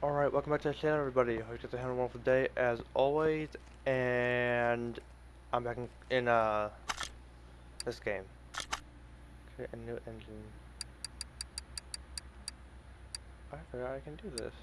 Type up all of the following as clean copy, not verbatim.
Alright, welcome back to the channel everybody. Hope you guys are having a wonderful day as always. And I'm back in this game. Create a new engine. I forgot I can do this.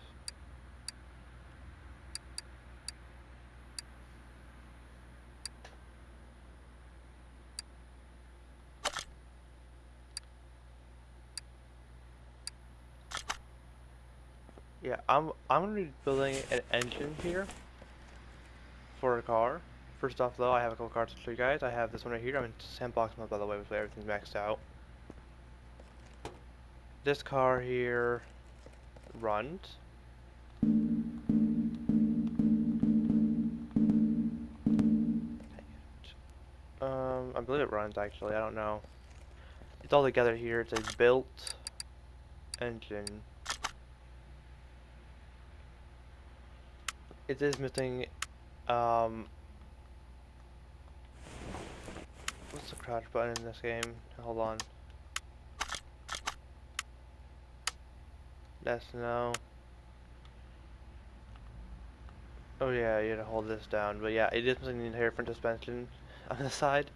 Yeah, I'm gonna be building an engine here for a car. First off though, I have a couple cars to show you guys. I have this one right here. I'm in sandbox mode by the way, with everything's maxed out. This car here runs. I believe it runs actually, I don't know. It's all together here. It's a built engine. It is missing um what's the crouch button in this game? Hold on. That's no. Oh yeah, you gotta hold this down. But yeah, it is missing the entire front suspension on the side.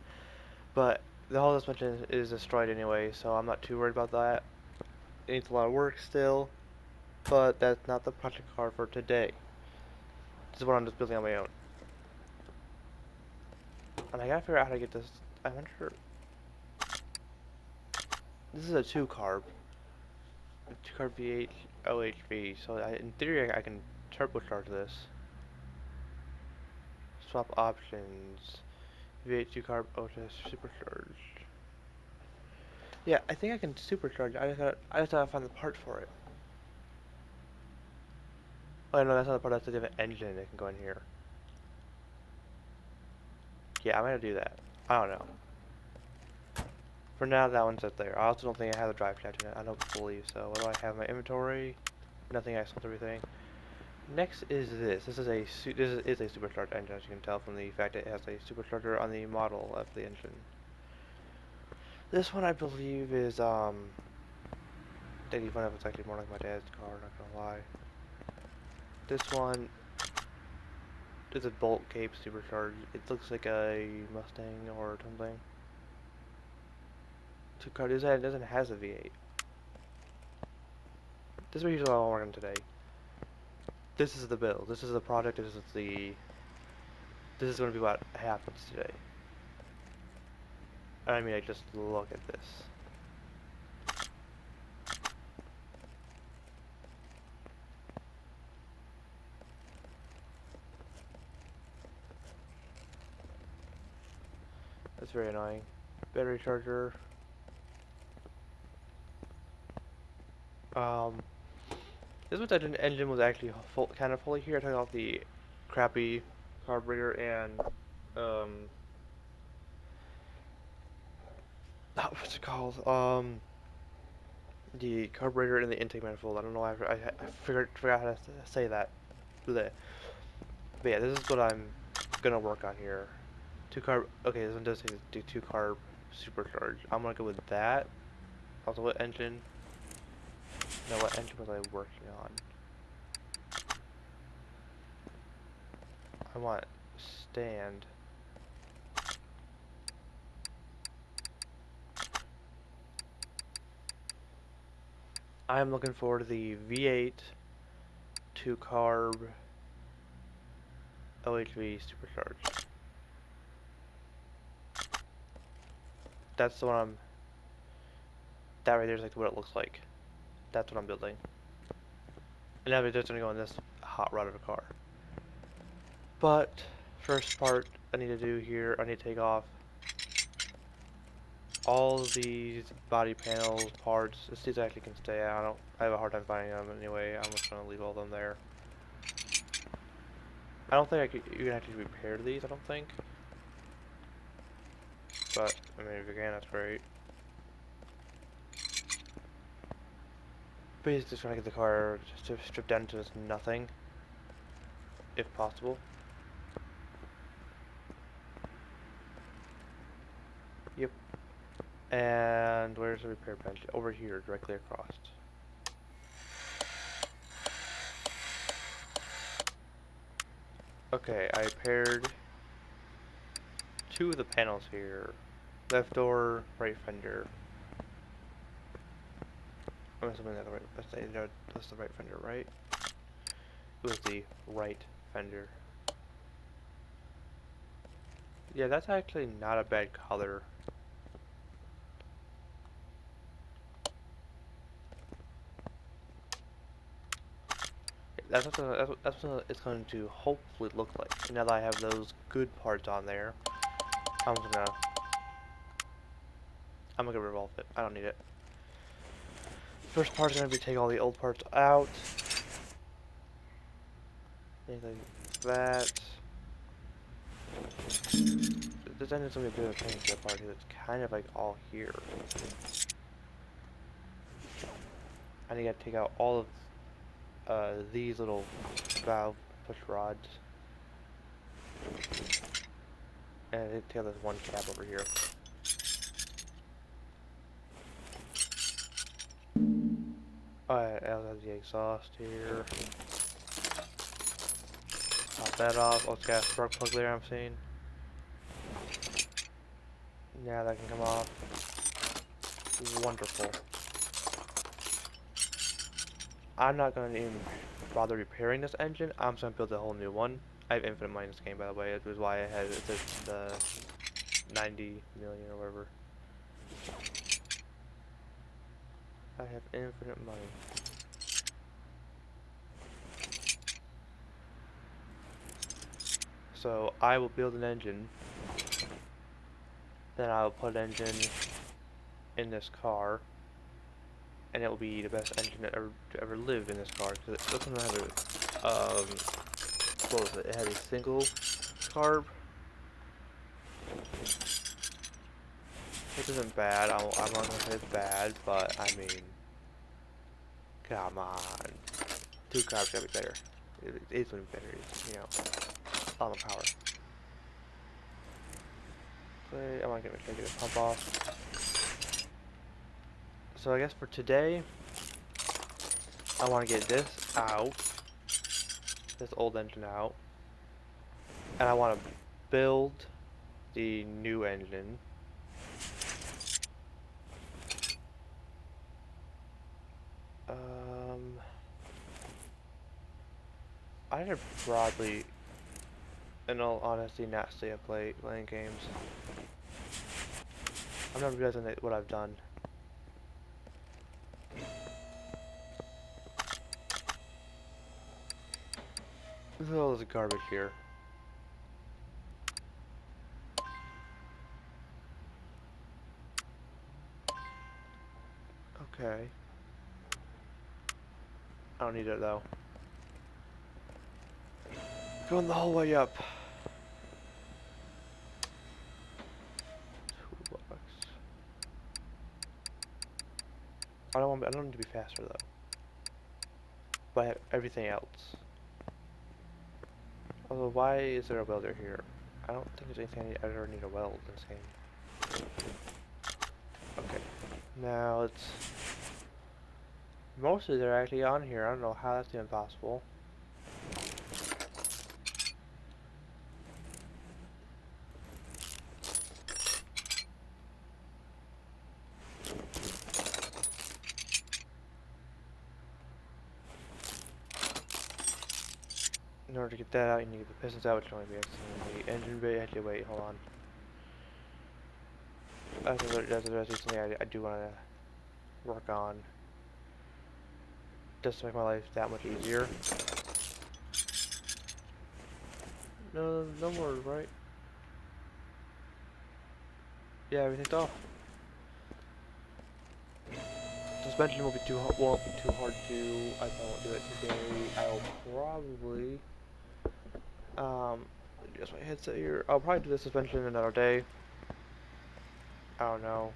But the whole suspension is destroyed anyway, so I'm not too worried about that. It needs a lot of work still, but that's not the project car for today. This is what I'm just building on my own. And I gotta figure out how to get this. I'm not sure. This is a two carb V8 OHV. So in theory, I can turbocharge this. Swap options. V8 2-carb OHV supercharged. Yeah, I think I can supercharge it. I just gotta find the part for it. Oh no, that's not the part. That's a different engine that can go in here. Yeah, I'm gonna do that. I don't know. For now, that one's up there. I also don't think I have the drive shaft in it. I don't believe so. What do I have in my inventory? Nothing. I sold everything. Next is this. This is a supercharged engine, as you can tell from the fact that it has a supercharger on the model of the engine. This one I believe is 81. It's actually more like my dad's car. Not gonna lie. This one is a Bolt Cape supercharged. It looks like a Mustang or something. Two car design doesn't has a V8. This is what usually I'm working today. This is the build. This is the project. This is going to be what happens today. I mean, just look at this. That's very annoying. Battery charger. Um, this one's engine was actually kind of fully here. I took off the crappy carburetor and what's it called? The carburetor and the intake manifold. I don't know why I forgot how to say that. Blech. But yeah, this is what I'm gonna work on here. Two carb. Okay, this one does say do 2-carb supercharge. I'm gonna go with that. Also, what engine? No, what engine was I working on? I want stand. I'm looking for the V8 2-carb OHV supercharged. That's the one I'm. That right there is like what it looks like. That's what I'm building. And now we're just gonna go in this hot rod of a car. But first part I need to do here, I need to take off all of these body panels, parts. These actually can stay. I have a hard time finding them anyway. I'm just gonna leave all of them there. I don't think you can actually repair these. I don't think. But I mean, if you can, that's great. Basically, just trying to get the car just stripped down to just nothing, if possible. Yep. And where's the repair bench? Over here, directly across. Okay, I paired two of the panels here. Left door, right fender. I'm assuming that's the right. That's the right fender, right? It was the right fender. Yeah, that's actually not a bad color. That's what it's going to hopefully look like. Now that I have those good parts on there, I'm gonna revolve it. I don't need it. First part is gonna be take all the old parts out. Anything like that. This engine's gonna be a bit of a pain to get apart because it's kind of like all here. I need to take out all of these little valve push rods. And take out this one cap over here. Alright, I'll have the exhaust here. Pop that off. Oh, it's got a spark plug there I'm seeing. Now that can come off. Wonderful. I'm not going to even bother repairing this engine. I'm just going to build a whole new one. I have infinite money in this game, by the way. It was why I had the 90 million or whatever. I have infinite money. So I will build an engine. Then I will put an engine in this car. And it will be the best engine that ever lived in this car. Because it doesn't have a, what was it? It had a single carb. Which isn't bad. I'm not gonna say it's bad, but I mean, come on. Two carbs gotta be better. It's gonna be better, you know, a lot more power. Okay, I want to get a pump off. So I guess for today, I want to get this out, this old engine out, and I want to build the new engine. I should probably, in all honesty, not stay up late playing games. I'm not realizing what I've done. This is all this garbage here. Okay. I don't need it though. Going the whole way up. Toolbox. I don't need to be faster though. But I have everything else. Although, why is there a welder here? I don't think there's anything I ever need a weld in this game. Okay. Now it's mostly they're actually on here. I don't know how that's even possible. In order to get that out, you need to get the pistons out, which can only be the engine bay. Actually, wait, hold on. That's something I do want to work on. Just to make my life that much easier. No more, right? Yeah, everything's off. Suspension won't be too hard to do. I won't do it today. I will probably adjust my headset here. I'll probably do the suspension another day. I don't know.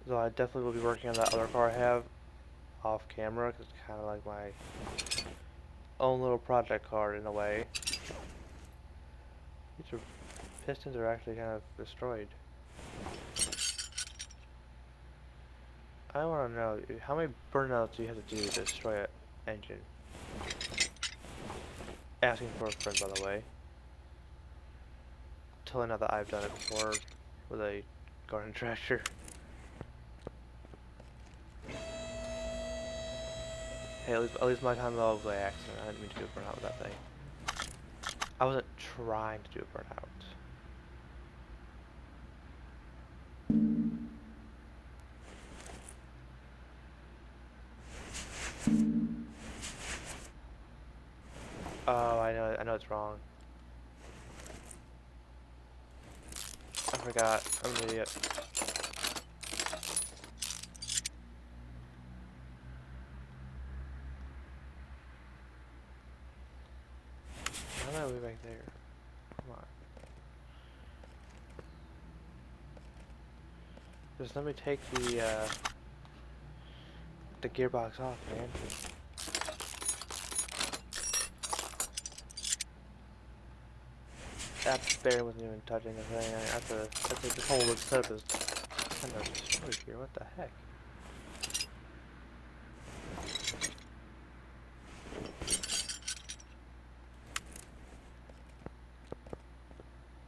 So I definitely will be working on that other car I have off camera because it's kind of like my own little project car in a way. These pistons are actually kind of destroyed. I want to know how many burnouts do you have to do to destroy an engine? Asking for a friend, by the way. Telling her that I've done it before with a garden tractor. Hey, at least my time was by accident. I didn't mean to do a burnout with that thing. I wasn't trying to do a burnout. Oh, I know it's wrong. I forgot. I'm an idiot. How am I way back there? Come on. Just let me take the gearbox off, man. That barely wasn't even touching the thing. I think this whole setup is kind of destroyed here. What the heck?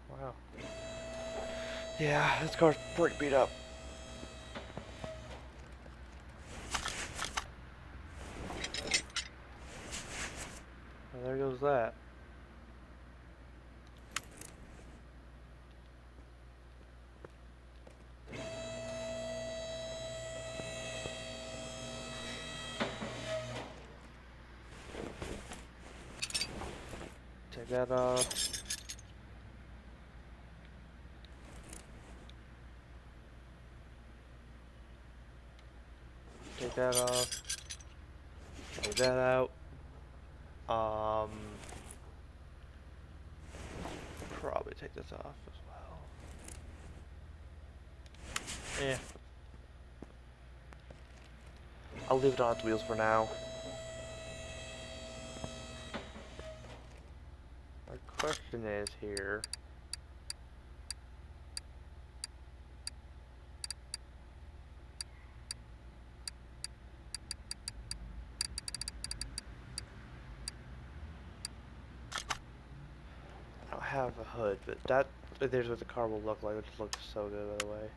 Wow. Yeah, this car's pretty beat up. Well, there goes that. Take that off. Take that off. Take that out. Probably take this off as well. Yeah. I'll leave it on its wheels for now. My question is here. I don't have a hood, but there's what the car will look like, which looks so good, by the way.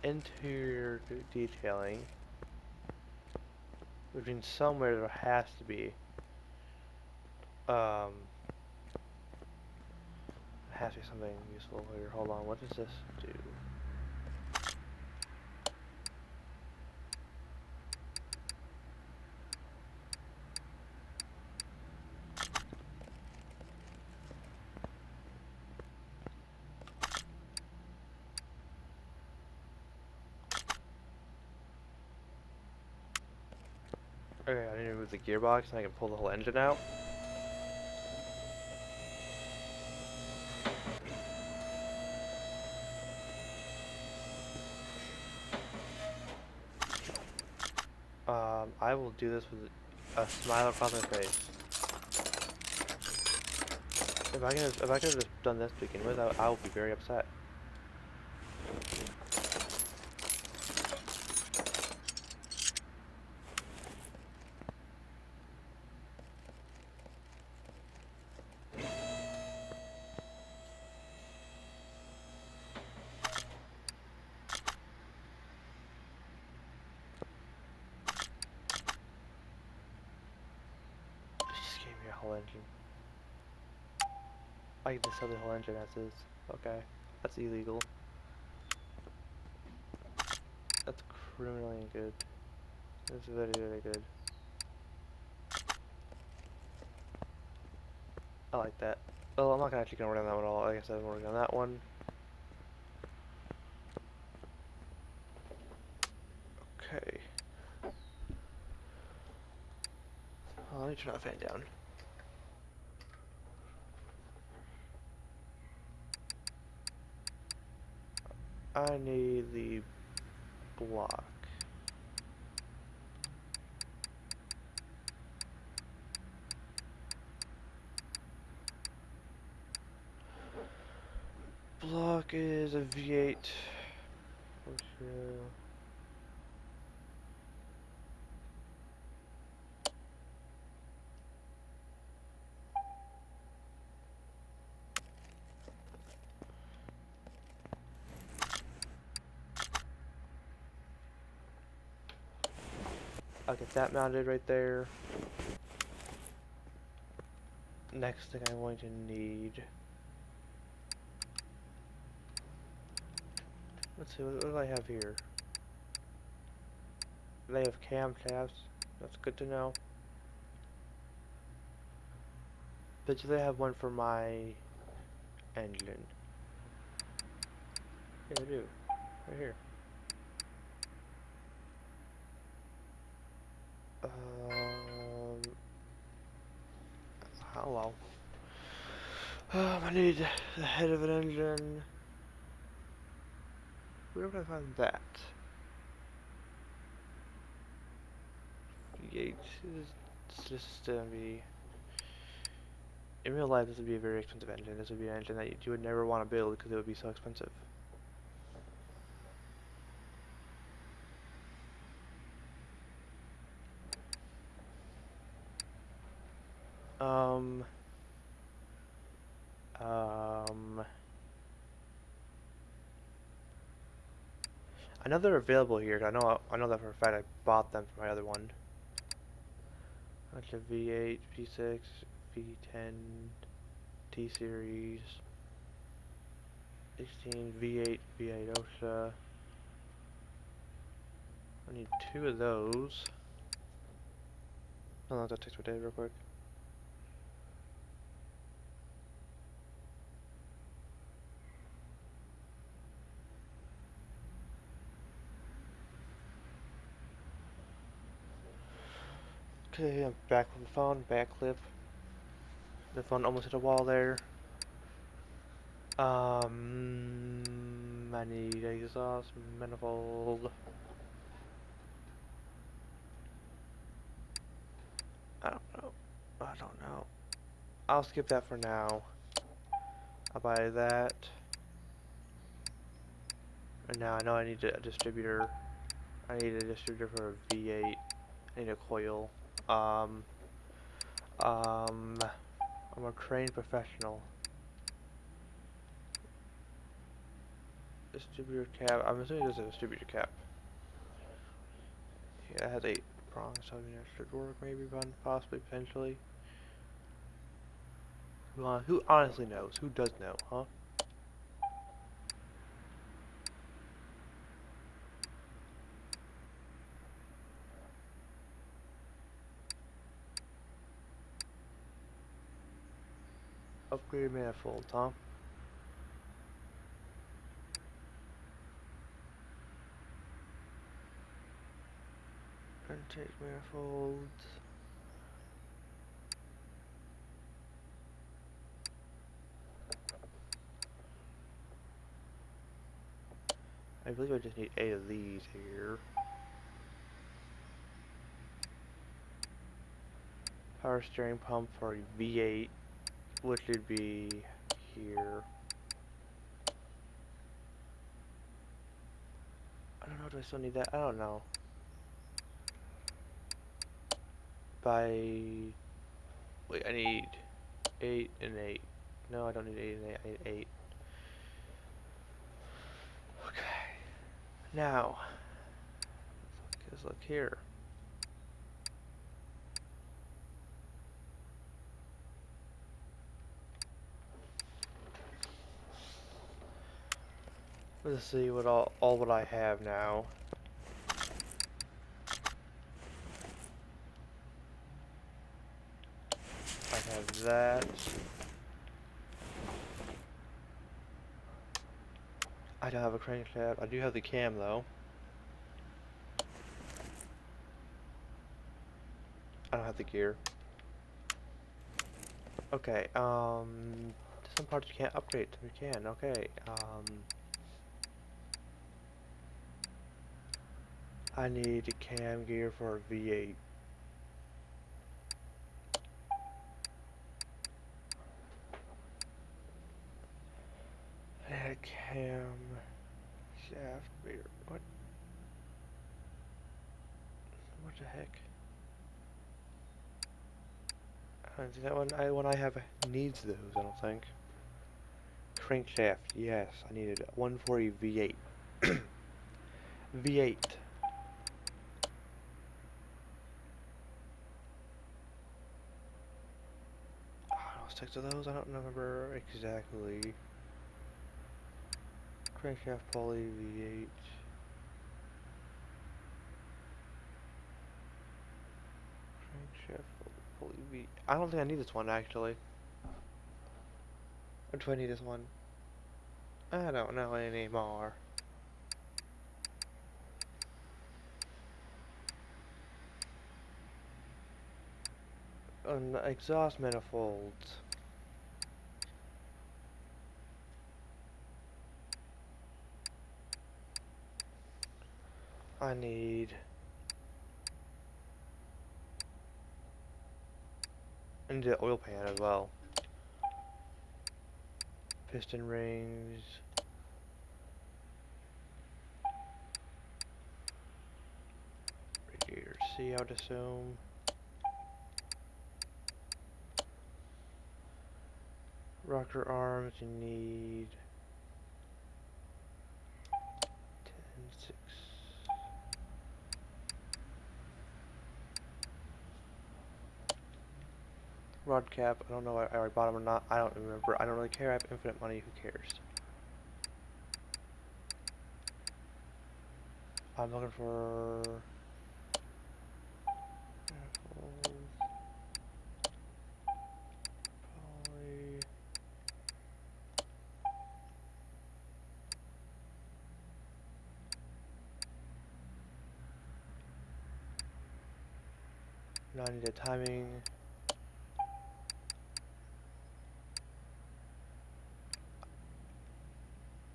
Interior detailing, which means somewhere there has to be something useful here. Hold on, what does this do? Okay, I need to remove the gearbox and I can pull the whole engine out. I will do this with a smile across my face. If I could have just done this to begin with, I would be very upset. Just gave me a whole engine. I can just sell the whole engine as is. Okay, that's illegal. That's criminally good. That's very, very good. I like that. Well, I'm not actually gonna work on that one at all. Like I said, I'm working on that one. Okay. Oh, let me turn that fan down. I need the block. is a V8 OHV. I'll get that mounted right there. Next thing I'm going to need. Let's see, what do I have here? They have camshafts. That's good to know. But do they have one for my engine? Yeah, they do. Right here. Hello. I need the head of an engine. Where would I find that? V8 is just gonna be. In real life, this would be a very expensive engine. This would be an engine that you would never want to build because it would be so expensive. Um. I know they're available here. I know that for a fact. I bought them for my other one. That's a V8, V6, V10, T series, 16, V8, V8 OHV. I need 2 of those. Hold on, that takes my day real quick. Okay, I'm back on the phone, back clip. The phone almost hit a wall there. I need exhaust manifold. I don't know. I don't know. I'll skip that for now. I'll buy that. And now I know I need a distributor. I need a distributor for a V8. I need a coil. I'm a trained professional. Distributor cap. I'm assuming there's a distributor cap. Yeah, it has 8 prongs, so I mean that should work maybe, possibly, potentially. Who honestly knows? Who does know, huh? Upgrade manifolds, huh? Intake manifolds. I believe I just need 8 of these here. Power steering pump for a V8, which would be here. I don't know, do I still need that? I don't know. Wait, I need 8 and 8. No, I don't need 8 and 8, I need 8. Okay. Now, let's look here. Let's see what all what I have now. I have that. I don't have a crankshaft. I do have the cam though. I don't have the gear. Okay, some parts you can't upgrade, some you can, okay, I need a cam gear for a V8. I need a the heck? I don't think that one I have needs those, I don't think. Crankshaft, yes, I needed 140 V8. V8. I'll stick to those, I don't remember exactly. Crankshaft pulley V8. Crankshaft pulley V8. I don't think I need this one actually. Or do I need this one? I don't know anymore. Exhaust manifolds. I need the oil pan as well. Piston rings. Radiator C, I would assume. Rocker arms, you need 10, 6. Rod cap, I don't know if I already bought them or not. I don't remember. I don't really care. I have infinite money. Who cares? I'm looking for... Poly... 90-day timing.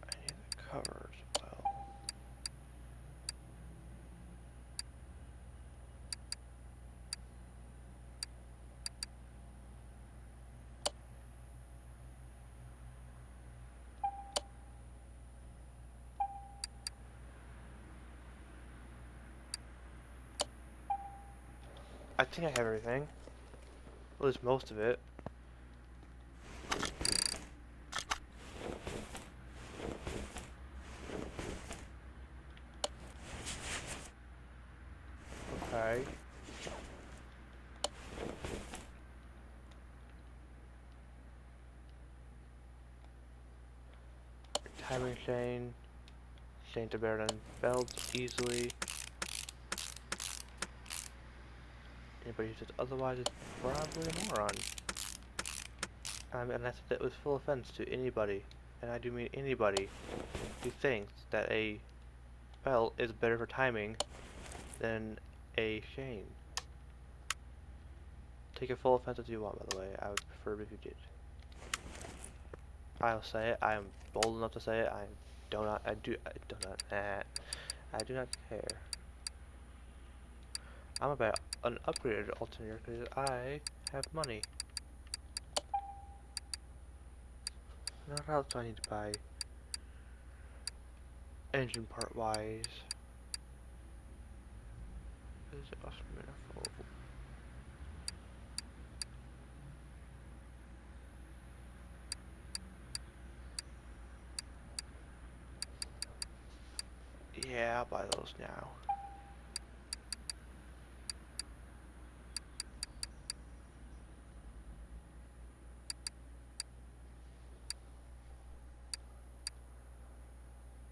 I need the covers as well. I think I have everything. At least most of it. Okay. Timing chain. Chain to bear down belts easily. Anybody who says otherwise is probably a moron. And that's that with full offense to anybody, and I do mean anybody, who thinks that a belt is better for timing than a chain. Take a full offense if you want, by the way. I would prefer if you did. I'll say it. I am bold enough to say it. I do not care. I'm about an upgraded alternator because I have money. What else do I need to buy? Engine part wise. Exhaust manifold. Yeah, I'll buy those now.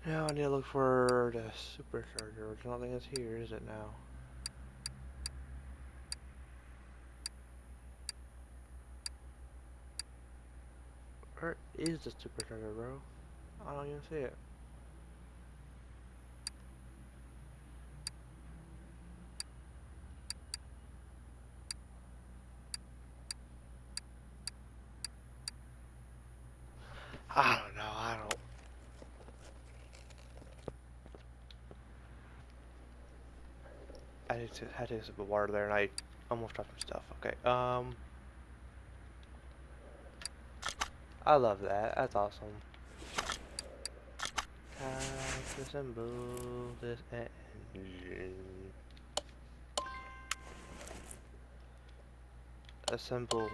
Now I need to look for the supercharger, which I don't think it's here, is it now? Where is the supercharger, bro? I don't even see it. I don't know, I don't. Had to get some water there and I almost dropped some stuff. Okay, I love that. That's awesome. Time to assemble this engine. Assemble.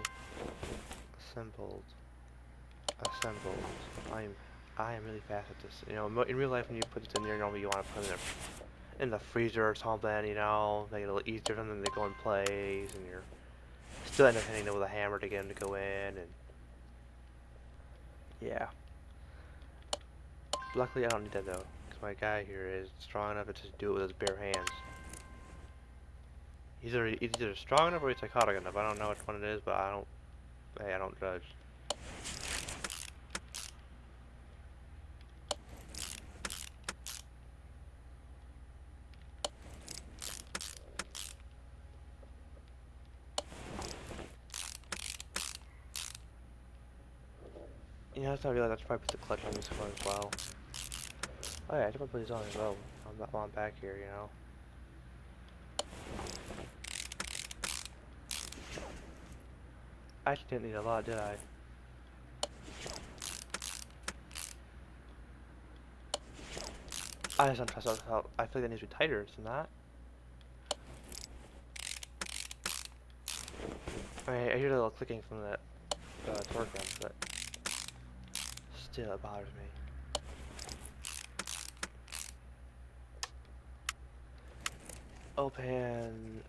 Assembled. Assembled. I am really fast at this. You know, in real life when you put this in there, normally you want to put it in the freezer or something, you know, make it a little easier, and then they go in place, and you're still end up hitting them with a hammer to get them to go in, and yeah. Luckily, I don't need that though, because my guy here is strong enough to just do it with his bare hands. He's either strong enough or he's psychotic enough. I don't know which one it is, but hey, I don't judge. You know, that's not realize I should probably put the clutch on this one as well. Oh yeah, I should probably put these on as well. While I'm back here, you know. I actually didn't need a lot, did I? I just don't trust how I feel like that needs to be tighter than that. I hear a little clicking from that torque gun, but still it bothers me. Open,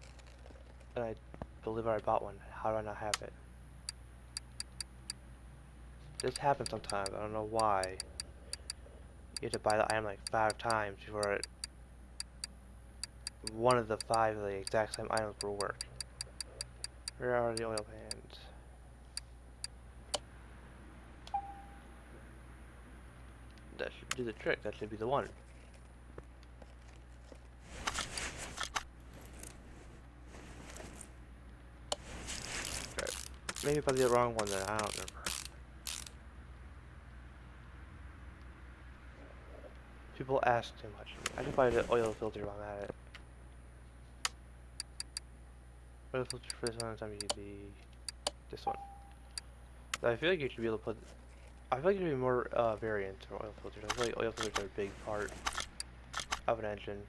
and I believe I bought one. How do I not have it? This happens sometimes. I don't know why. You have to buy the item like 5 times before one of the 5 of the exact same items will work. Where are the oil pans? That should do the trick. That should be the one. Okay. Maybe if I did the wrong one then. I don't remember. People ask too much. I should buy the oil filter while I'm at it. Oil filter for this one, time this one. I feel like you should be able to put. I feel like there should be more variants for oil filters. I feel like oil filters are a big part of an engine.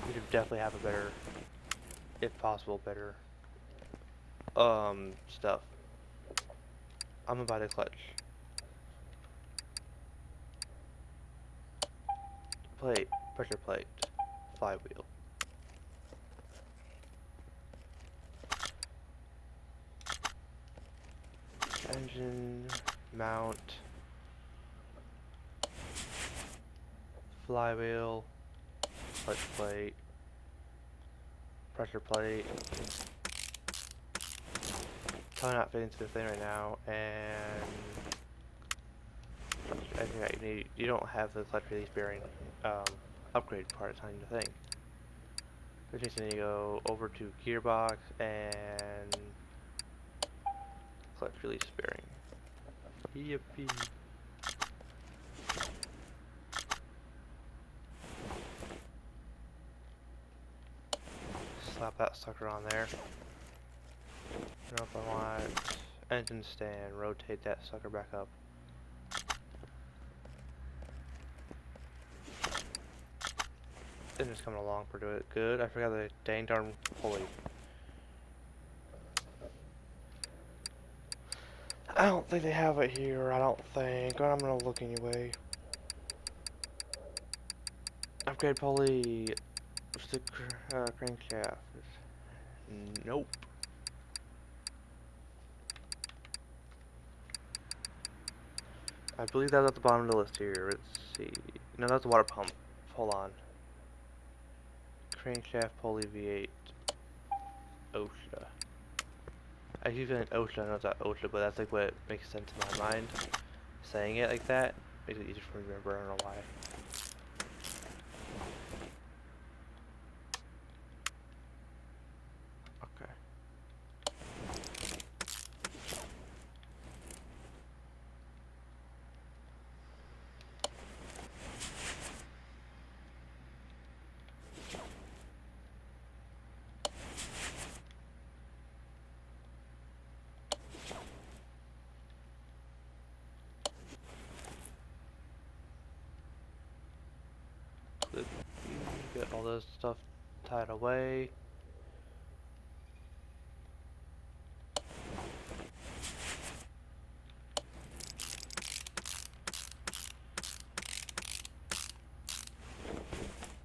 You should definitely have a better, if possible, better stuff. I'm gonna buy the clutch. Plate, pressure plate, flywheel. Engine, mount, flywheel, clutch plate, pressure plate. Probably not fitting into the thing right now, and I think you don't have the clutch release bearing upgrade part on the thing. Which means you need to go over to gearbox and clutch release bearing. Yippee. Slap that sucker on there. Nope, I want engine stand. Rotate that sucker back up. Engine's coming along pretty good. I forgot the dang darn pulley. I don't think they have it here. I don't think. But I'm gonna look anyway. Upgrade pulley. What's the crankshaft? Nope. I believe that's at the bottom of the list here. Let's see. No, that's the water pump. Hold on. Crankshaft pulley V8 OHV. I keep saying OHV, I know it's not OHV, but that's like what makes sense in my mind. Saying it like that makes it easier for me to remember. I don't know why. Okay. Get all this stuff tied away.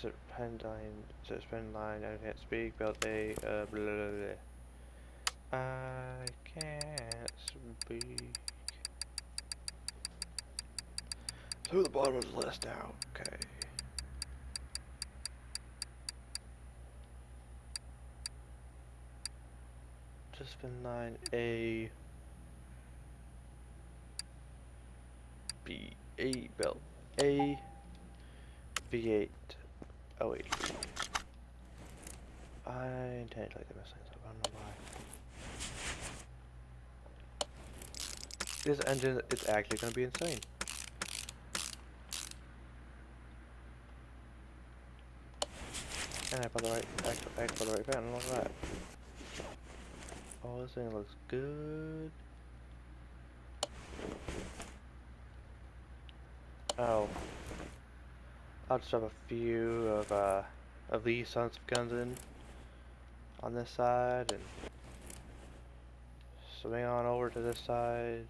suspend line, I can't speak, belt A, blah, blah, blah, blah. I can't speak. To the bottom of the list now, okay. Suspend line A, B8, belt A, V8 OHV. I intend to like the missing, so I don't know why. This engine is actually going to be insane. And I put the right, I put the right fan, look at that. Oh, this thing looks good. Oh. I'll just have a few of these sons of guns in on this side and swing on over to this side.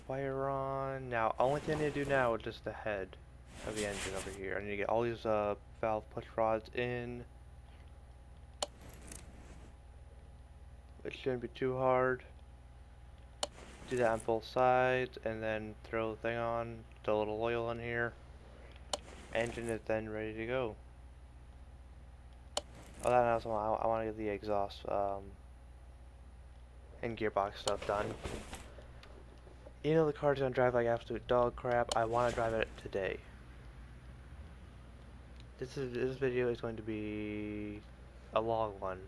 Wire on. Now, only thing I need to do now is just the head of the engine over here. I need to get all these valve push rods in. It shouldn't be too hard. Do that on both sides, and then throw the thing on. The little oil in here. Engine is then ready to go. Oh, that also I want to get the exhaust and gearbox stuff done. You know the car's gonna drive like absolute dog crap. I want to drive it today. This video is going to be a long one.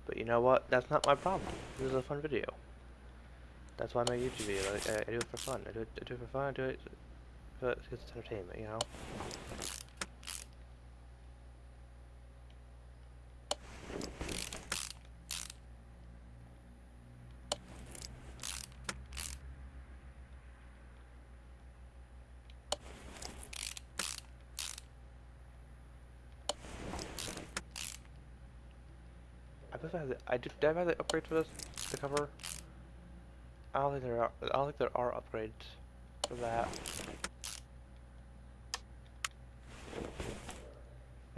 But you know what? That's not my problem. This is a fun video. That's why I make YouTube videos. I do it for fun. I do it for fun. I do it because it's entertainment, you know. Did I have the upgrade for this? The cover? I don't think there are. I don't think there are upgrades for that.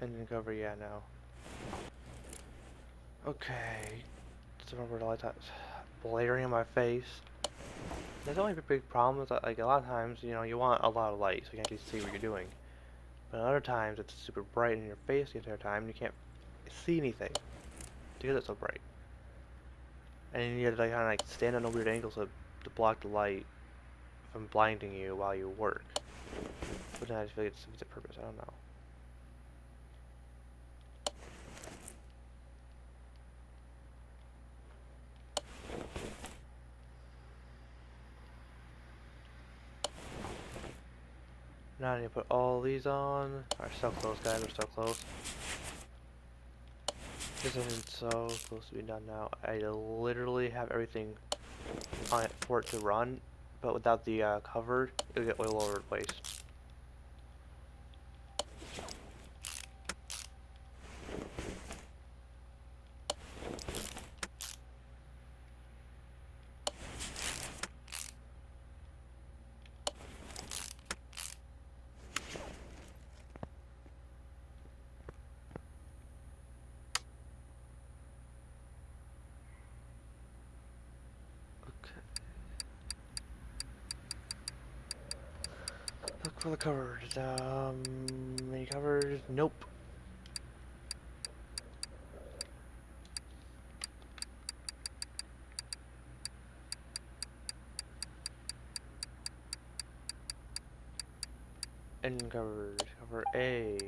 Engine cover, yeah, no. Okay. Just remember the lights blaring in my face. There's only a big problem is that, like, a lot of times, you know, you want a lot of light so you can actually see what you're doing. But other times, it's super bright in your face the entire time, and you can't see anything because it's so bright. And you have to, like, kind of like stand on a weird angle to block the light from blinding you while you work. But then I just feel like it's a purpose. I don't know. Now I need to put all these on. Alright, so close, guys. We're so close. This isn't so close to be done now. I literally have everything on it for it to run, but without the cover, it'll get oil all over the place. Look for the covers. Any covers? Nope. Engine covers. Cover A.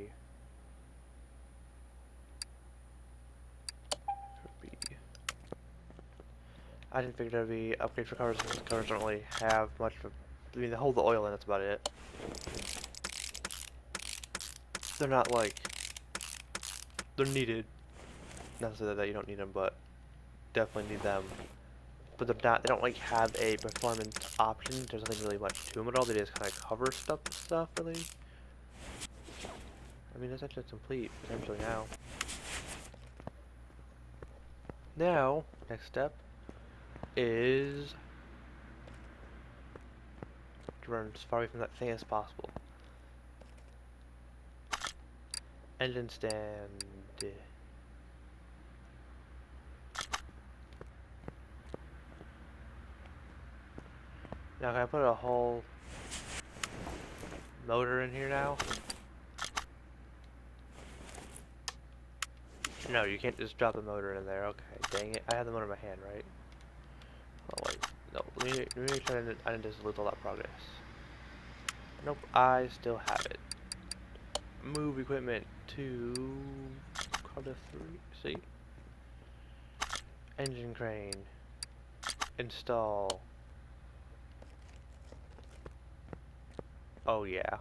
Cover B. I didn't figure there'd be upgrades for covers because covers don't really have much of. I mean, they hold the oil in. That's about it. They're not like. They're needed. Not to say that you don't need them, but definitely need them but they're not. They don't like have a performance option. There's nothing really much to them at all. They just kind of cover stuff really. I mean, that's actually complete potentially now. Now, next step is to run as far away from that thing as possible. Engine stand. Now can I put a whole motor in here now? No, you can't just drop the motor in there. Okay, dang it. I have the motor in my hand, right? Oh wait, no. Let me try to. I didn't just lose all that progress. Nope, I still have it. Move equipment to Cardiff 3. See? Engine crane. Install. Oh yeah.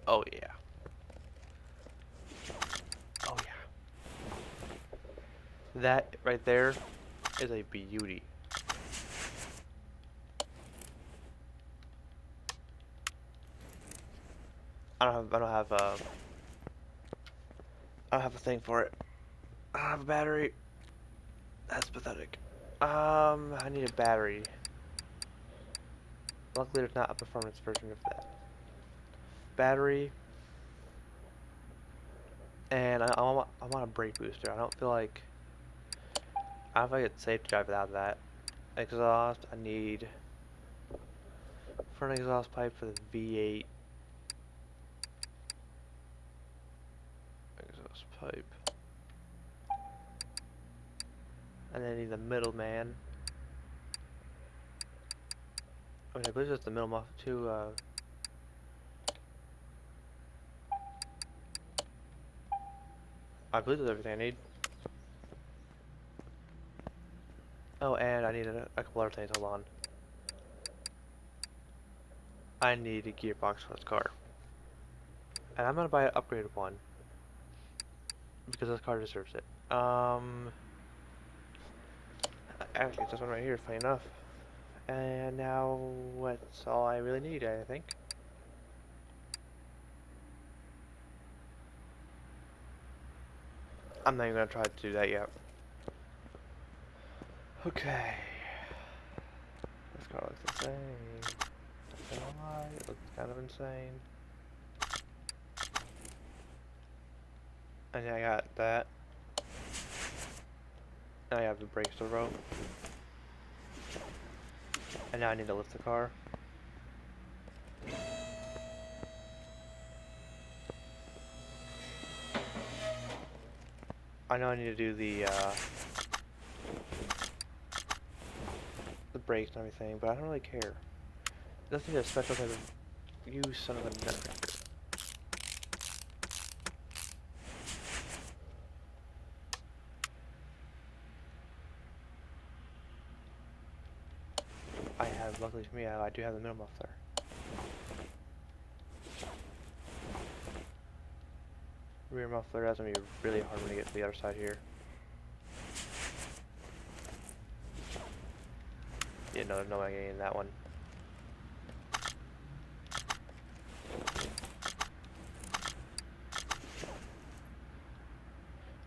Oh yeah. Oh yeah. That right there is a beauty. I don't have a thing for it. I don't have a battery. That's pathetic. I need a battery. Luckily there's not a performance version of that. Battery. And I want a brake booster. I don't feel like it's safe to drive without that. Exhaust, I need front exhaust pipe for the V8. Exhaust pipe. And then I need the middleman. I mean, I believe it's the middle muff too. I believe that's everything I need. Oh, and I need a couple other things. Hold on. I need a gearbox for this car. And I'm gonna buy an upgraded one. Because this car deserves it. Actually, it's this one right here, funny enough. And now, what's all I really need, I think. I'm not even gonna try to do that yet. Okay. This car looks insane. Not gonna lie, it looks kind of insane. And yeah, I got that. Now I have the brakes to row. And now I need to lift the car. I know I need to do the brakes and everything, but I don't really care. It doesn't need a special type of use, son of a nutcracker. Luckily for me, I do have the middle muffler. Rear muffler, that's gonna be really hard when I get to the other side here. Yeah, no way I'm getting that one.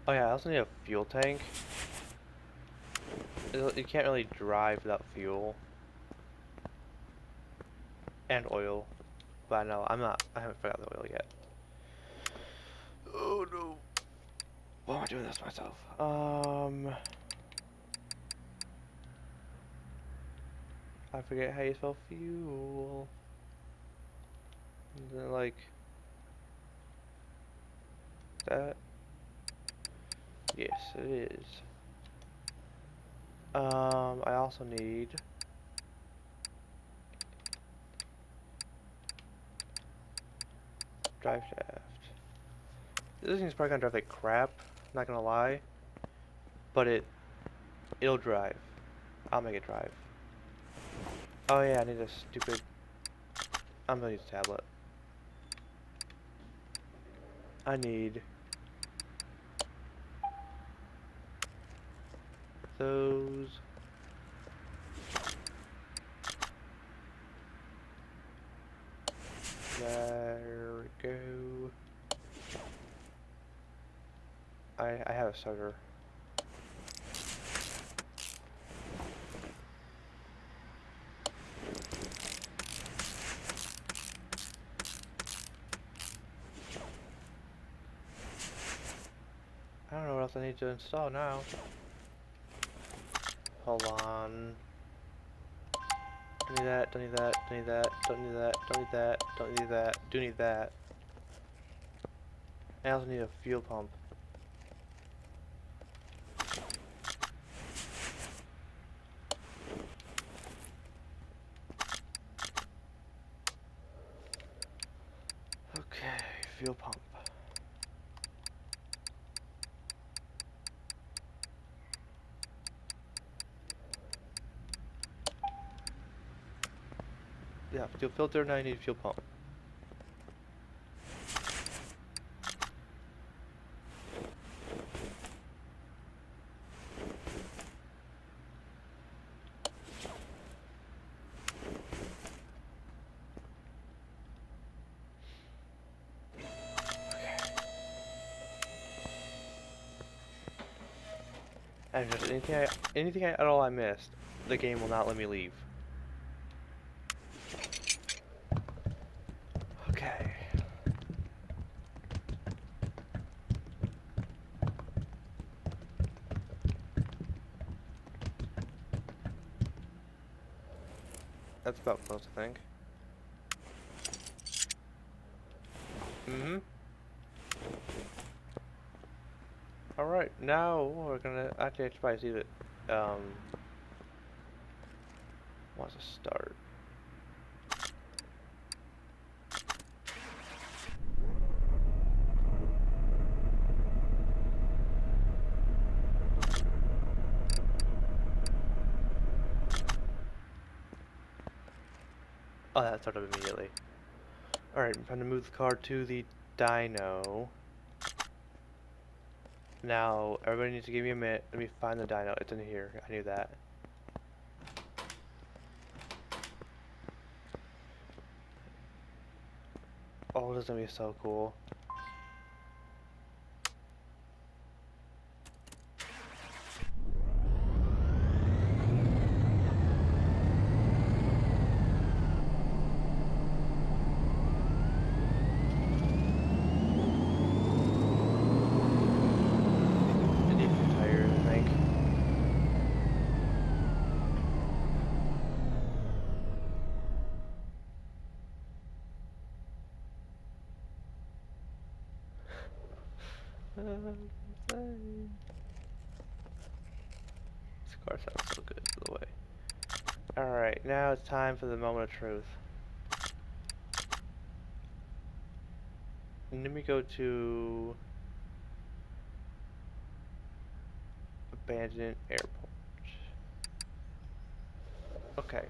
Oh yeah, I also need a fuel tank. You can't really drive without fuel. And oil. But no, I haven't figured out the oil yet. Oh no. Why am I doing this myself? I forget how you spell fuel. Is it like that? Yes, it is. I also need drive shaft. This thing's probably gonna drive like crap, not gonna lie. But it'll drive. I'll make it drive. Oh yeah, I need a stupid I'm gonna use a tablet. I need those. There we go. I have a starter. I don't know what else I need to install now. Hold on. Don't need that, don't need that, don't need that, don't need that, don't need that, don't need that, do need that. I also need a fuel pump. Okay, fuel pump. Yeah, fuel filter, now I need a fuel pump. And just anything at all I missed, the game will not let me leave. Okay. That's about close, I think. Mm-hmm. Alright, now we're gonna actually I should probably see that wants to start. Oh, that started immediately. Alright, I'm trying to move the car to the dyno. Now, everybody needs to give me a minute. Let me find the dyno. It's in here. I knew that. Oh, this is gonna be so cool. I need new tires, I think. This car sounds so good, by the way. Alright, now it's time for the moment of truth. And let me go to abandoned airport. Okay.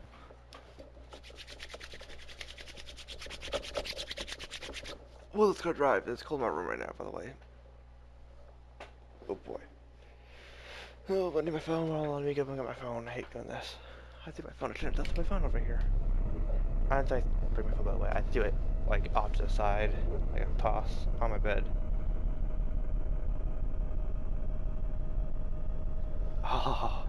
Well, let's go drive. It's cold in my room right now, by the way. Oh boy. Oh, I need my phone. Hold on, let me go bring up my phone. I hate doing this. I think my phone. I shouldn't have left my phone over here. I don't think I bring my phone by the way. I do it like opposite side, like a toss on my bed. Oh.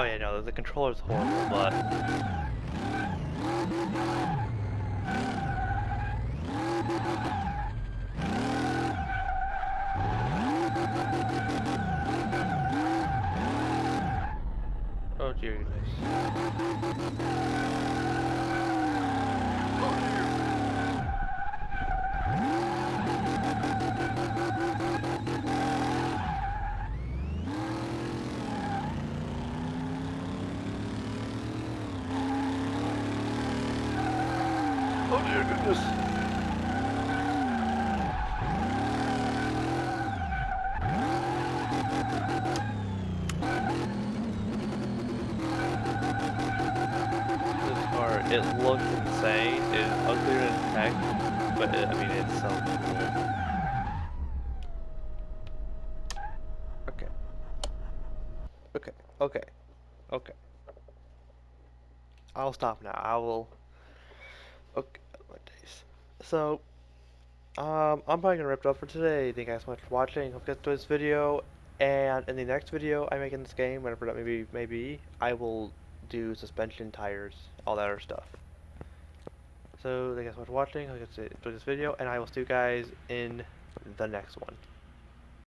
Oh yeah, no, the controller's horrible, but oh dear goodness. Oh dear goodness. This car, it looks insane. It's uglier than heck, but I mean, it's so cool. Okay, okay, okay, okay. I'll stop now. I will. Okay, what days? So, I'm probably gonna wrap it up for today. Thank you guys so much for watching. Hope you guys enjoyed this video. And in the next video I make in this game, whenever that maybe, I will do suspension, tires, all that other stuff. So, thank you guys so much for watching. Hope you guys enjoyed this video, and I will see you guys in the next one.